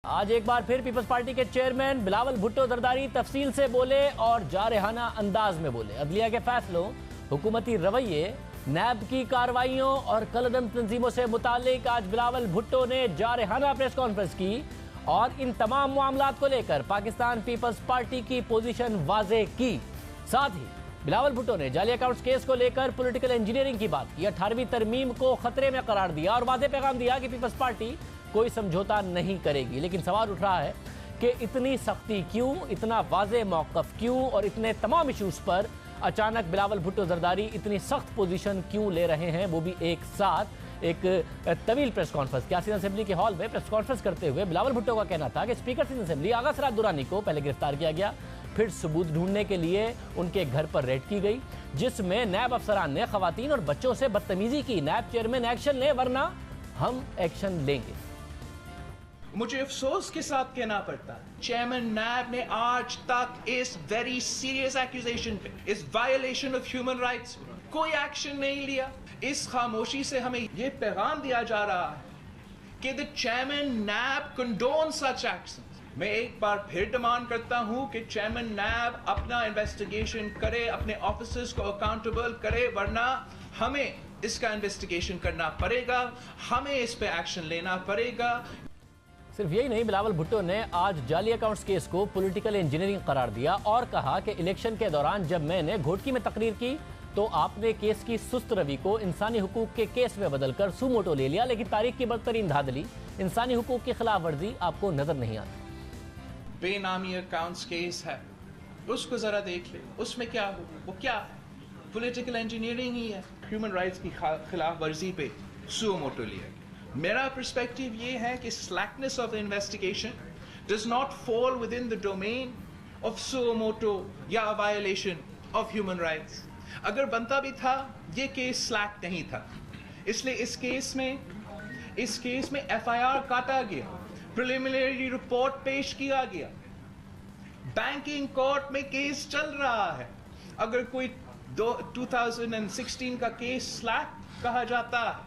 آج ایک بار پھر پیپلز پارٹی کے چیئرمین بلاول بھٹو زرداری تفصیل سے بولے اور جارحانہ انداز میں بولے. عدلیہ کے فیصلوں، حکومتی رویے، نیب کی کارروائیوں اور کالعدم تنظیموں سے متعلق آج بلاول بھٹو نے جارحانہ پریس کانفرنس کی اور ان تمام معاملات کو لے کر پاکستان پیپلز پارٹی کی پوزیشن واضح کی. ساتھ ہی بلاول بھٹو نے جعلی اکاؤنٹس کیس کو لے کر پولیٹیکل انجینئرنگ کی بات کی، 18ویں ترمیم کو خطرے میں قرار دیا اور واضح پیغام دیا کہ پیپلز پارٹی کوئی سمجھوتا نہیں کرے گی. لیکن سوال اٹھ رہا ہے کہ اتنی سختی کیوں، اتنا واضح موقف کیوں اور اتنے تمام ایشوز پر اچانک بلاول بھٹو زرداری اتنی سخت پوزیشن کیوں لے رہے ہیں، وہ بھی ایک ساتھ ایک طویل پریس کانفرنس. سیاسی اسمبلی کے ہال میں پریس کانفرنس کرتے ہوئے بلاول بھٹو کا کہنا تھا کہ اسپیکر سندھ اسمبلی آغا سرات درانی کو پہلے گرفتار کیا گیا، پھر ثبوت ڈھونڈنے کے لیے ان کے گھر پر ریڈ کی گئی جس میں نیب افسران نے خواتین اور بچوں سے بدتمیزی کی. نیب چیئرمین ایکشن لے ورنہ ہم ایکشن لیں گے. مجھے افسوس کے ساتھ کہنا پڑتا ہے چیئرمین نیب نے آج تک اس ویری سیریس ایکوزیشن پہ، اس وائلیشن آف ہیومن رائٹس کوئی ایکشن نہیں لیا. اس خاموشی سے ہمیں یہ پیغام دیا جا رہا ہے کہ the chairman NAB condone such actions. میں ایک بار پھر ڈیمانڈ کرتا ہوں کہ چیئرمین نیب اپنا انویسٹیگیشن کرے، اپنے آفیسرز کو اکاؤنٹیبل کرے، ورنہ ہمیں اس کا انویسٹیگیشن کرنا پڑے گا، ہمیں اس پہ ایکشن لینا پڑے گا. صرف یہی نہیں، بلاول بھٹو نے آج جعلی اکاؤنٹس کیس کو پولیٹیکل انجینئرنگ قرار دیا اور کہا کہ الیکشن کے دوران جب میں نے گھوٹکی میں تقریر کی تو آپ نے کیس کی سست روی کو انسانی حقوق کے کیس میں بدل کر سو موٹو لے لیا، لیکن تاریخ کی بدترین دھاندلی، انسانی حقوق کی خلاف ورزی آپ کو نظر نہیں آتی. بے نامی اکاؤنٹس کیس ہے، اس کو ذرا دیکھ لیں، اس میں کیا ہو، وہ کیا ہے، پولیٹیکل انجینئرنگ ہی ہے. ہیومن رائٹس کی خلاف ورزی پہ سو موٹو لیا گیا. میرا پرسپیکٹیو یہ ہے کہ slackness of the investigation does not fall within the domain of suo motu یا violation of human rights. اگر بنتا بھی تھا یہ کیس سلیک نہیں تھا، اس لیے اس کیس میں FIR کاٹا گیا، پریلیمنری رپورٹ پیش کیا گیا، بینکنگ کورٹ میں کیس چل رہا ہے. اگر کوئی 2016 کا کیس سلیک کہا جاتا ہے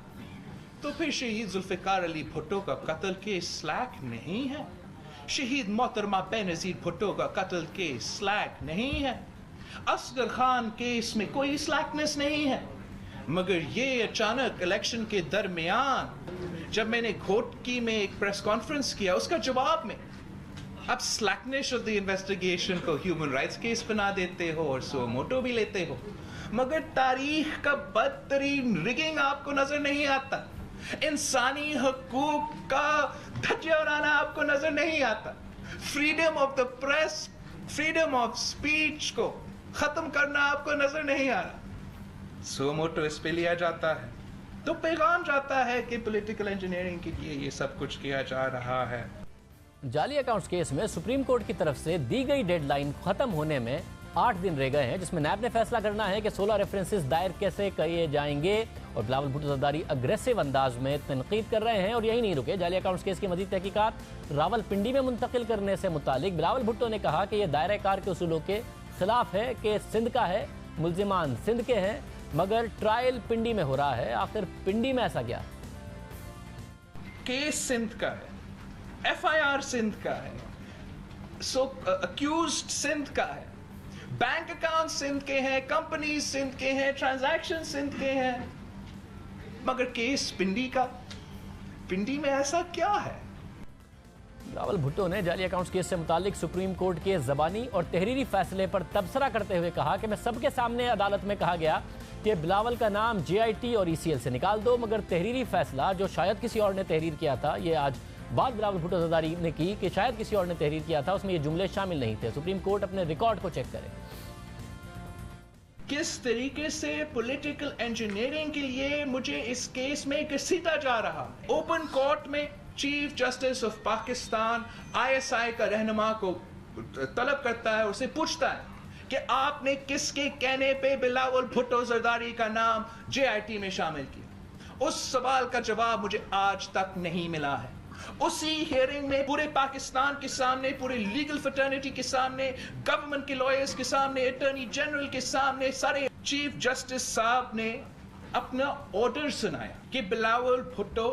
تو پھر شہید ذوالفقار علی بھٹو کا قتل کیس سلیک نہیں ہے، شہید محترمہ بینظیر بھٹو کا قتل کیس سلیک نہیں ہے، اصغر خان کیس میں کوئی سلیکنس نہیں ہے. مگر یہ اچانک الیکشن کے درمیان جب میں نے گھوٹکی میں ایک پریس کانفرنس کیا، اس کا جواب میں اب سلیکنس آف دی انویسٹیگیشن کو ہیومن رائٹس کیس بنا دیتے ہو اور سو موٹو بھی لیتے ہو. مگر تاریخ کا بدترین ریگنگ آپ کو نظر نہیں آتا، انسانی حقوق کا دھجیہ اڑانا آپ کو نظر نہیں آتا، freedom of the press, freedom of speech کو ختم کرنا آپ کو نظر نہیں آ رہا. سو موٹو اس پہ لیا جاتا ہے تو پیغام جاتا ہے کہ پولیٹیکل انجینئرنگ کے لیے یہ سب کچھ کیا جا رہا ہے. جعلی اکاؤنٹس کیس میں سپریم کورٹ کی طرف سے دی گئی ڈیڈ لائن ختم ہونے میں 8 دن رہ گئے ہیں، جس میں نیب نے فیصلہ کرنا ہے کہ 16 ریفرنسز دائر کیسے کیے جائیں گے. اور بلاول بھٹو زرداری اگریسو انداز میں تنقید کر رہے ہیں اور یہی نہیں رکے. جعلی اکاؤنٹس کیس کی مزید تحقیقات راول پنڈی میں منتقل کرنے سے متعلق بلاول بھٹو نے کہا کہ یہ دائرہ کار کے اصولوں کے خلاف ہے کہ سندھ کا ہے، ملزمان سندھ کے ہیں، مگر ٹرائل پنڈی میں ہو رہا ہے. آخر پنڈی میں ایسا کیا ہے؟ کیس سندھ کا ہے، FIR سندھ کا ہے، اکیوزڈ سندھ کا ہے، بینک اکاؤنٹ سندھ کے ہیں، کمپنیز سندھ کے ہیں، ٹرانزیکشن سندھ کے ہیں، مگر کیس پنڈی کا. پنڈی میں ایسا کیا ہے؟ بلاول بھٹو نے جعلی اکاؤنٹس کیس سے متعلق سپریم کورٹ کے زبانی اور تحریری فیصلے پر تبصرہ کرتے ہوئے کہا کہ میں سب کے سامنے عدالت میں کہا گیا کہ بلاول کا نام JIT اور ECL سے نکال دو، مگر تحریری فیصلہ جو شاید کسی اور نے تحریر کیا تھا، یہ آج بات بلاول بھٹو زرداری نے کی کہ شاید کسی اور نے تحریر کیا تھا، اس میں یہ جملے شامل نہیں تھے. سپریم کورٹ اپنے ریکارڈ کو چیک کرے. کس طریقے سے پولیٹیکل انجینئرنگ کے لیے مجھے اس کیس میں گھسیٹا جا رہا. اوپن کورٹ میں chief justice of Pakistan ISI کا رہنما کو طلب کرتا ہے، اسے پوچھتا ہے کہ آپ نے کس کے کہنے پہ بلاول بھٹو زرداری کا نام JIT میں شامل کیا. اس سوال کا جواب مجھے آج تک نہیں ملا ہے. اسی ہیئرنگ میں پورے پاکستان کے سامنے، پورے لیگل فرٹرنیٹی کے سامنے، گورنمنٹ کے لائرز کے سامنے، اٹارنی جنرل کے سامنے، سارے چیف جسٹس صاحب نے اپنا آرڈر سنایا کہ Bilawal Bhutto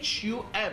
HUM,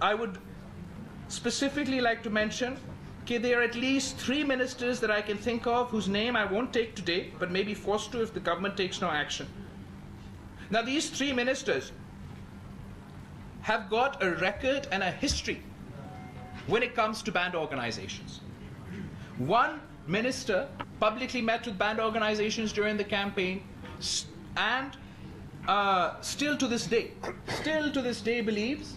I would specifically like to mention that there are at least 3 ministers that I can think of whose name I won't take today, but may be forced to if the government takes no action. Now these 3 ministers have got a record and a history when it comes to banned organizations. One minister publicly met with banned organizations during the campaign and still to this day believes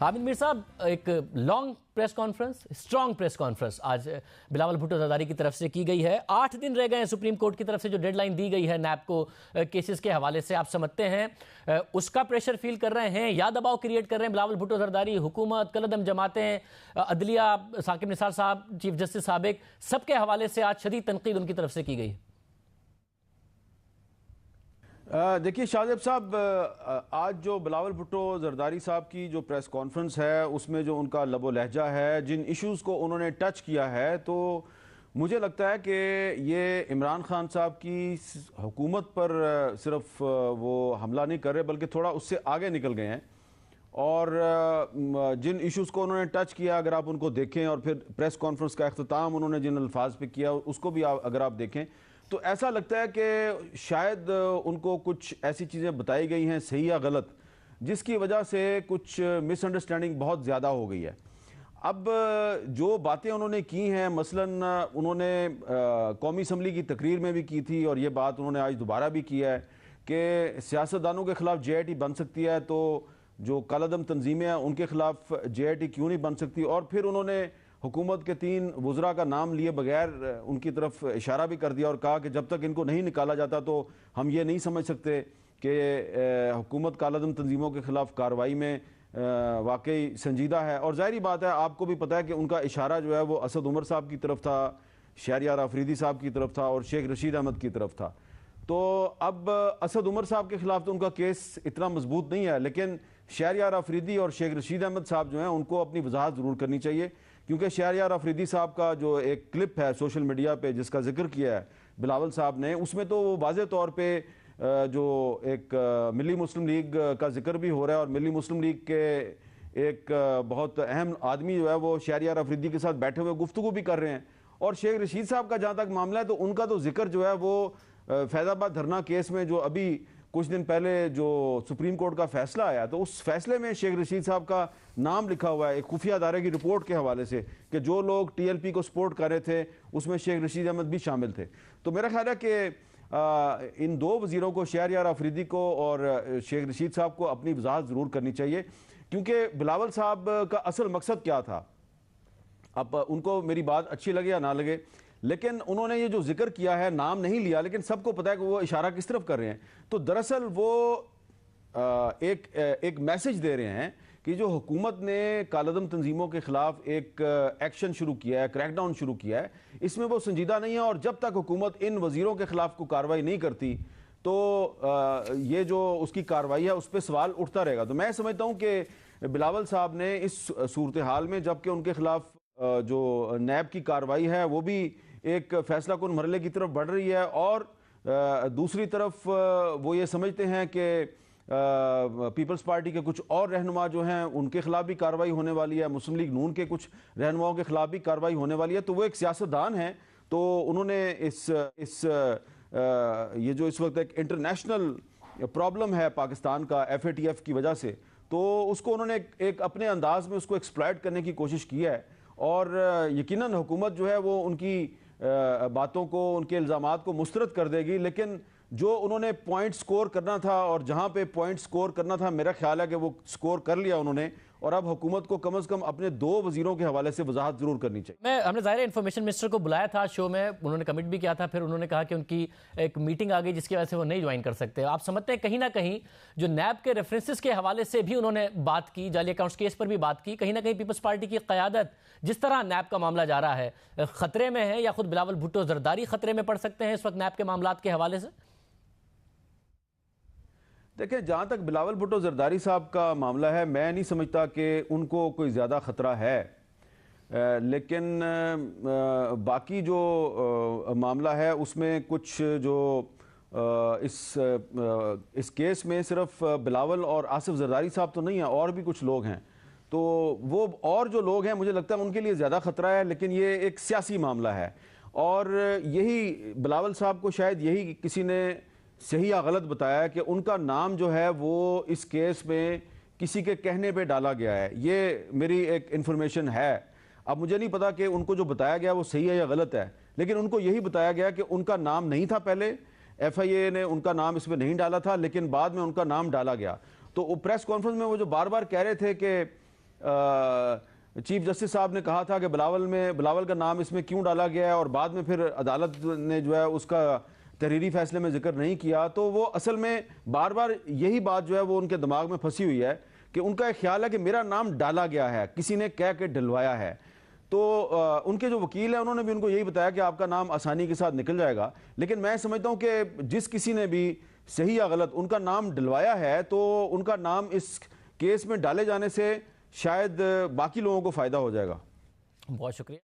Hamid میر صاحب، ایک long press conference, strong press conference آج بلاول بھٹو زرداری کی طرف سے کی گئی ہے. 8 دن رہ گئے ہیں سپریم کورٹ کی طرف سے جو ڈیڈ لائن دی گئی ہے نیب کو کیسز کے حوالے سے. آپ سمجھتے ہیں اس کا پریشر فیل کر رہے ہیں یا دباؤ کریٹ کر رہے ہیں بلاول بھٹو زرداری، حکومت، کالعدم جماعتیں، عدلیہ، ثاقب نثار صاحب، چیف جسٹس سابق، سب کے حوالے سے آج شدید تنقید ان کی طرف سے کی گئی؟ دیکھیے شاہزیب صاحب، آج جو بلاول بھٹو زرداری صاحب کی جو پریس کانفرنس ہے اس میں جو ان کا لب و لہجہ ہے، جن ایشوز کو انہوں نے ٹچ کیا ہے، تو مجھے لگتا ہے کہ یہ عمران خان صاحب کی حکومت پر صرف وہ حملہ نہیں کر رہے بلکہ تھوڑا اس سے آگے نکل گئے ہیں. اور جن ایشوز کو انہوں نے ٹچ کیا اگر آپ ان کو دیکھیں، اور پھر پریس کانفرنس کا اختتام انہوں نے جن الفاظ پہ کیا اس کو بھی اگر آپ دیکھیں تو ایسا لگتا ہے کہ شاید ان کو کچھ ایسی چیزیں بتائی گئی ہیں صحیح یا غلط جس کی وجہ سے کچھ مس انڈرسٹینڈنگ بہت زیادہ ہو گئی ہے. اب جو باتیں انہوں نے کی ہیں، مثلاً انہوں نے قومی اسمبلی کی تقریر میں بھی کی تھی اور یہ بات انہوں نے آج دوبارہ بھی کی ہے کہ سیاستدانوں کے خلاف جے آئی ٹی بن سکتی ہے تو جو کالعدم تنظیمیں ہیں ان کے خلاف جے آئی ٹی کیوں نہیں بن سکتی. اور پھر انہوں نے حکومت کے 3 وزراء کا نام لیے بغیر ان کی طرف اشارہ بھی کر دیا اور کہا کہ جب تک ان کو نہیں نکالا جاتا تو ہم یہ نہیں سمجھ سکتے کہ حکومت کالعدم تنظیموں کے خلاف کارروائی میں واقعی سنجیدہ ہے. اور ظاہری بات ہے، آپ کو بھی پتہ ہے کہ ان کا اشارہ جو ہے وہ اسد عمر صاحب کی طرف تھا، شہریار آفریدی صاحب کی طرف تھا اور شیخ رشید احمد کی طرف تھا. تو اب اسد عمر صاحب کے خلاف تو ان کا کیس اتنا مضبوط نہیں ہے، لیکن شہریار آفریدی اور شیخ رشید احمد صاحب جو ہیں ان کو اپنی وضاحت ضرور کرنی چاہیے، کیونکہ شہریار آفریدی صاحب کا جو ایک کلپ ہے سوشل میڈیا پہ جس کا ذکر کیا ہے بلاول صاحب نے، اس میں تو وہ واضح طور پہ جو ایک ملی مسلم لیگ کا ذکر بھی ہو رہا ہے اور ملی مسلم لیگ کے ایک بہت اہم آدمی جو ہے وہ شہریار آفریدی کے ساتھ بیٹھے ہوئے گفتگو بھی کر رہے ہیں. اور شیخ رشید صاحب کا جہاں تک معاملہ ہے تو ان کا تو ذکر جو ہے وہ فیض آباد دھرنا کیس میں جو ابھی کچھ دن پہلے جو سپریم کورٹ کا فیصلہ آیا تو اس فیصلے میں شیخ رشید صاحب کا نام لکھا ہوا ہے ایک خفیہ ادارے کی رپورٹ کے حوالے سے کہ جو لوگ ٹی ایل پی کو سپورٹ کر رہے تھے اس میں شیخ رشید احمد بھی شامل تھے. تو میرا خیال ہے کہ ان 2 وزیروں کو، شہریار آفریدی کو اور شیخ رشید صاحب کو، اپنی وضاحت ضرور کرنی چاہیے، کیونکہ بلاول صاحب کا اصل مقصد کیا تھا. اب ان کو میری بات اچھی لگے یا نہ لگے، لیکن انہوں نے یہ جو ذکر کیا ہے، نام نہیں لیا لیکن سب کو پتہ ہے کہ وہ اشارہ کس طرف کر رہے ہیں. تو دراصل وہ ایک میسج دے رہے ہیں کہ جو حکومت نے کالعدم تنظیموں کے خلاف ایک ایکشن شروع کیا ہے، کریک ڈاؤن شروع کیا ہے، اس میں وہ سنجیدہ نہیں ہے اور جب تک حکومت ان وزیروں کے خلاف کوئی کارروائی نہیں کرتی تو یہ جو اس کی کارروائی ہے اس پہ سوال اٹھتا رہے گا. تو میں سمجھتا ہوں کہ بلاول صاحب نے اس صورتحال میں، جبکہ ان کے خلاف جو نیب کی کارروائی ہے وہ بھی ایک فیصلہ کن مرحلے کی طرف بڑھ رہی ہے اور دوسری طرف وہ یہ سمجھتے ہیں کہ پیپلز پارٹی کے کچھ اور رہنما جو ہیں ان کے خلاف بھی کارروائی ہونے والی ہے، مسلم لیگ نون کے کچھ رہنماؤں کے خلاف بھی کارروائی ہونے والی ہے. تو وہ ایک سیاستدان ہیں، تو انہوں نے یہ جو اس وقت ایک انٹرنیشنل پرابلم ہے پاکستان کا ایف اے ٹی ایف کی وجہ سے، تو اس کو انہوں نے ایک اپنے انداز میں اس کو ایکسپلائٹ کرنے کی کوشش کی ہے. اور یقیناً حکومت جو ہے وہ ان کی باتوں کو، ان کے الزامات کو مسترد کر دے گی، لیکن جو انہوں نے پوائنٹ سکور کرنا تھا اور جہاں پہ پوائنٹ سکور کرنا تھا میرا خیال ہے کہ وہ سکور کر لیا انہوں نے. اور اب حکومت کو کم از کم اپنے 2 وزیروں کے حوالے سے وضاحت ضرور کرنی چاہیے. ہم نے ظاہر انفارمیشن منسٹر کو بلایا تھا شو میں، انہوں نے کمٹ بھی کیا تھا، پھر انہوں نے کہا کہ ان کی ایک میٹنگ آ گئی جس کی وجہ سے وہ نہیں جوائن کر سکتے. آپ سمجھتے ہیں کہیں نہ کہیں جو نیب کے ریفرنسز کے حوالے سے بھی انہوں نے بات کی، جعلی اکاؤنٹس کیس پر بھی بات کی، کہیں نہ کہیں پیپلز پارٹی کی قیادت جس طرح نیب کا معاملہ جا رہا ہے خطرے میں ہے، یا خود بلاول بھٹو زرداری خطرے میں پڑ سکتے ہیں اس وقت نیب کے معاملات کے حوالے سے؟ دیکھیں، جہاں تک بلاول بھٹو زرداری صاحب کا معاملہ ہے میں نہیں سمجھتا کہ ان کو کوئی زیادہ خطرہ ہے، لیکن باقی جو معاملہ ہے اس میں کچھ جو اس کیس میں صرف بلاول اور آصف زرداری صاحب تو نہیں ہیں، اور بھی کچھ لوگ ہیں. تو وہ اور جو لوگ ہیں مجھے لگتا ہے ان کے لیے زیادہ خطرہ ہے، لیکن یہ ایک سیاسی معاملہ ہے اور یہی بلاول صاحب کو شاید یہی کسی نے صحیح یا غلط بتایا ہے کہ ان کا نام جو ہے وہ اس کیس میں کسی کے کہنے پہ ڈالا گیا ہے. یہ میری ایک انفارمیشن ہے. اب مجھے نہیں پتا کہ ان کو جو بتایا گیا وہ صحیح ہے یا غلط ہے، لیکن ان کو یہی بتایا گیا کہ ان کا نام نہیں تھا، پہلے ایف آئی اے نے ان کا نام اس میں نہیں ڈالا تھا لیکن بعد میں ان کا نام ڈالا گیا. تو پریس کانفرنس میں وہ جو بار بار کہہ رہے تھے کہ چیف جسٹس صاحب نے کہا تھا کہ بلاول کا نام اس میں کیوں ڈالا گیا ہے، اور بعد میں پھر عدالت نے جو ہے اس کا تحریری فیصلے میں ذکر نہیں کیا، تو وہ اصل میں بار بار یہی بات جو ہے وہ ان کے دماغ میں پھنسی ہوئی ہے کہ ان کا ایک خیال ہے کہ میرا نام ڈالا گیا ہے، کسی نے کہہ کے ڈلوایا ہے۔ تو ان کے جو وکیل ہیں انہوں نے بھی ان کو یہی بتایا کہ آپ کا نام آسانی کے ساتھ نکل جائے گا، لیکن میں سمجھتا ہوں کہ جس کسی نے بھی صحیح یا غلط ان کا نام ڈلوایا ہے تو ان کا نام اس کیس میں ڈالے جانے سے شاید باقی لوگوں کو فائدہ ہو جائے گا۔ بہت شکریہ۔